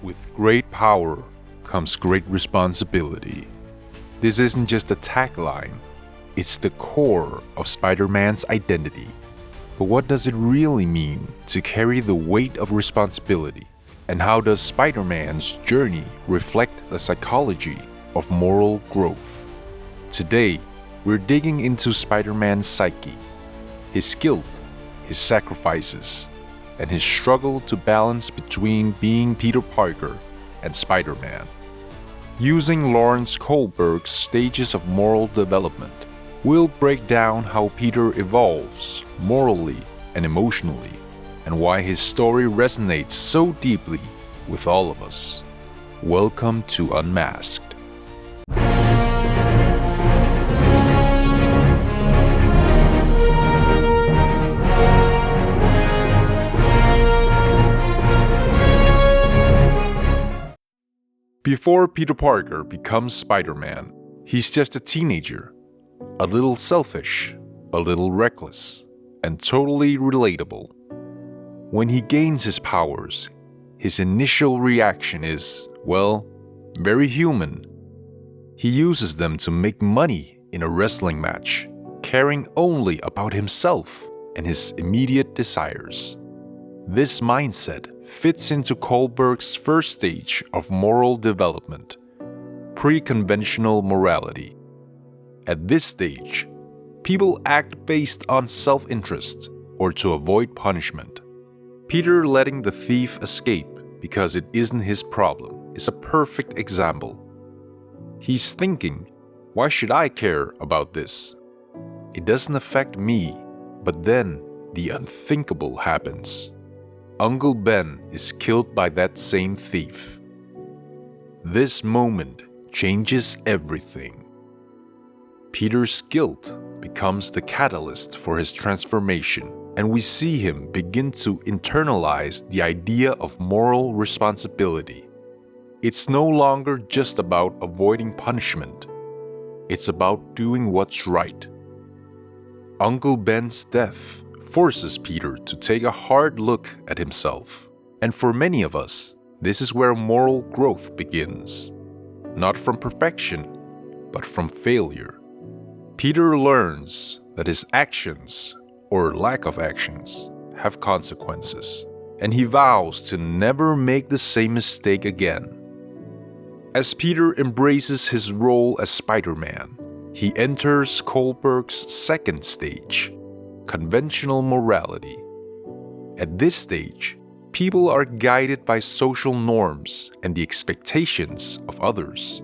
With great power comes great responsibility. This isn't just a tagline, it's the core of Spider-Man's identity. But what does it really mean to carry the weight of responsibility? And how does Spider-Man's journey reflect the psychology of moral growth? Today, we're digging into Spider-Man's psyche, his guilt, his sacrifices, and his struggle to balance between being Peter Parker and Spider-Man. Using Lawrence Kohlberg's stages of moral development, we'll break down how Peter evolves morally and emotionally, and why his story resonates so deeply with all of us. Welcome to Unmasked. Before Peter Parker becomes Spider-Man, he's just a teenager, a little selfish, a little reckless, and totally relatable. When he gains his powers, his initial reaction is, well, very human. He uses them to make money in a wrestling match, caring only about himself and his immediate desires. This mindset fits into Kohlberg's first stage of moral development, preconventional morality. At this stage, people act based on self-interest or to avoid punishment. Peter letting the thief escape because it isn't his problem is a perfect example. He's thinking, why should I care about this? It doesn't affect me, but then the unthinkable happens. Uncle Ben is killed by that same thief. This moment changes everything. Peter's guilt becomes the catalyst for his transformation, and we see him begin to internalize the idea of moral responsibility. It's no longer just about avoiding punishment. It's about doing what's right. Uncle Ben's death forces Peter to take a hard look at himself. And for many of us, this is where moral growth begins. Not from perfection, but from failure. Peter learns that his actions, or lack of actions, have consequences, and he vows to never make the same mistake again. As Peter embraces his role as Spider-Man, he enters Kohlberg's second stage, conventional morality. At this stage, people are guided by social norms and the expectations of others.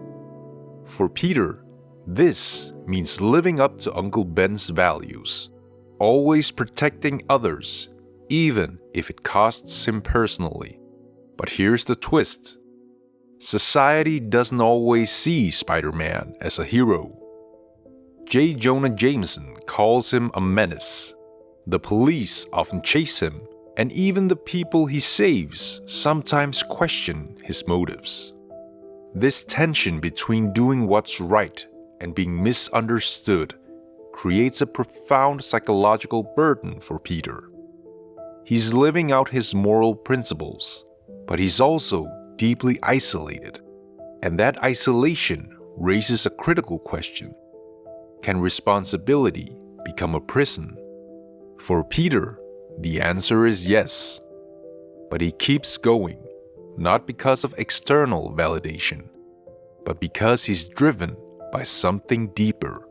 For Peter, this means living up to Uncle Ben's values, always protecting others, even if it costs him personally. But here's the twist. Society doesn't always see Spider-Man as a hero. J. Jonah Jameson calls him a menace. The police often chase him, and even the people he saves sometimes question his motives. This tension between doing what's right and being misunderstood creates a profound psychological burden for Peter. He's living out his moral principles, but he's also deeply isolated. And that isolation raises a critical question. Can responsibility become a prison? For Peter, the answer is yes. But he keeps going, not because of external validation, but because he's driven by something deeper.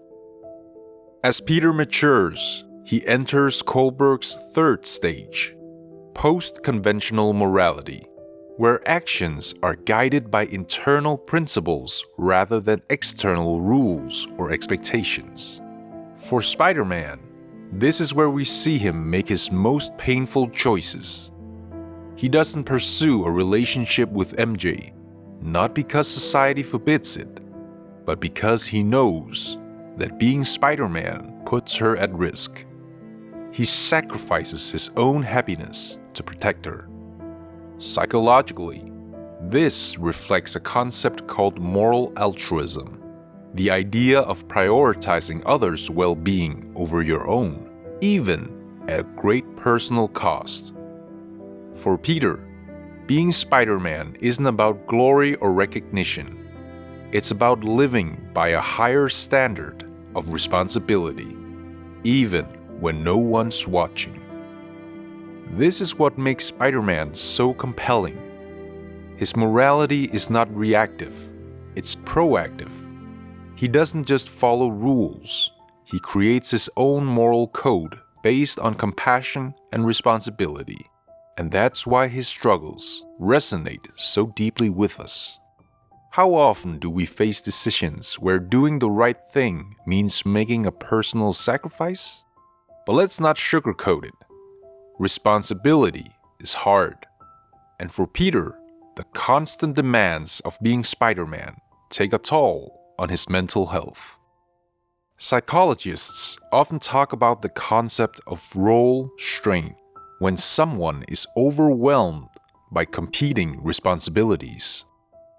As Peter matures, he enters Kohlberg's third stage, postconventional morality, where actions are guided by internal principles rather than external rules or expectations. For Spider-Man, this is where we see him make his most painful choices. He doesn't pursue a relationship with MJ, not because society forbids it, but because he knows that being Spider-Man puts her at risk. He sacrifices his own happiness to protect her. Psychologically, this reflects a concept called moral altruism, the idea of prioritizing others' well-being over your own, even at a great personal cost. For Peter, Being Spider-Man isn't about glory or recognition. It's about living by a higher standard of responsibility, even when no one's watching. This is what makes Spider-Man so compelling. His morality is not reactive, it's proactive. He doesn't just follow rules, he creates his own moral code based on compassion and responsibility. And that's why his struggles resonate so deeply with us. How often do we face decisions where doing the right thing means making a personal sacrifice? But let's not sugarcoat it. Responsibility is hard. And for Peter, the constant demands of being Spider-Man take a toll on his mental health. Psychologists often talk about the concept of role strain when someone is overwhelmed by competing responsibilities.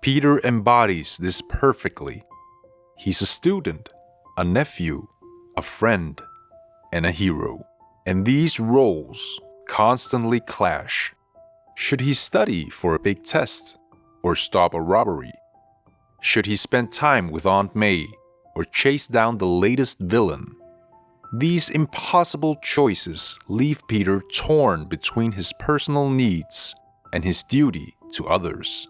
Peter embodies this perfectly. He's a student, a nephew, a friend, and a hero. And these roles constantly clash. Should he study for a big test or stop a robbery? Should he spend time with Aunt May or chase down the latest villain? These impossible choices leave Peter torn between his personal needs and his duty to others.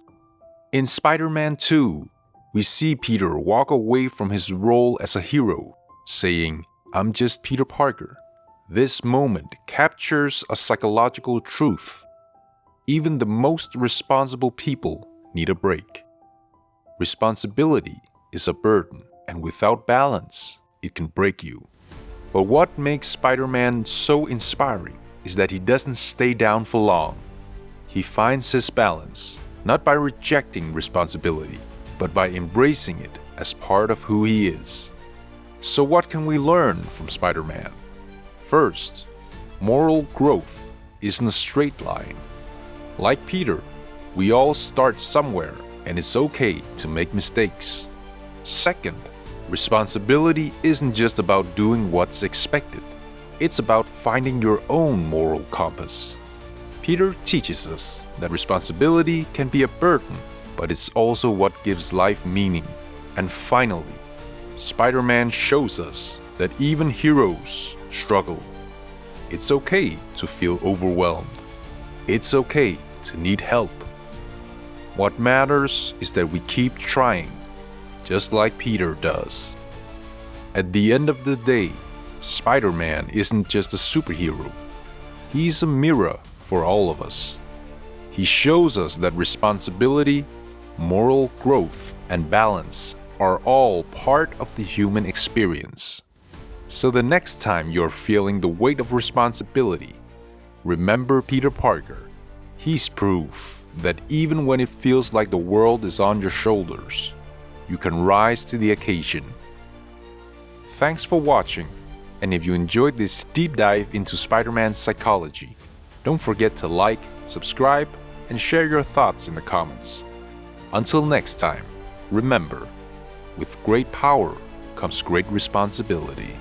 In Spider-Man 2, we see Peter walk away from his role as a hero, saying, "I'm just Peter Parker." This moment captures a psychological truth. Even the most responsible people need a break. Responsibility is a burden, and without balance, it can break you. But what makes Spider-Man so inspiring is that he doesn't stay down for long. He finds his balance, not by rejecting responsibility, but by embracing it as part of who he is. So what can we learn from Spider-Man? First, moral growth isn't a straight line. Like Peter, we all start somewhere, and it's okay to make mistakes. Second, responsibility isn't just about doing what's expected. It's about finding your own moral compass. Peter teaches us that responsibility can be a burden, but it's also what gives life meaning. And finally, Spider-Man shows us that even heroes struggle. It's okay to feel overwhelmed. It's okay to need help. What matters is that we keep trying, just like Peter does. At the end of the day, Spider-Man isn't just a superhero. He's a mirror for all of us. He shows us that responsibility, moral growth, and balance are all part of the human experience. So the next time you're feeling the weight of responsibility, remember Peter Parker. He's proof that even when it feels like the world is on your shoulders, you can rise to the occasion. Thanks for watching, and if you enjoyed this deep dive into Spider-Man's psychology, don't forget to like, subscribe, and share your thoughts in the comments. Until next time, remember, with great power comes great responsibility.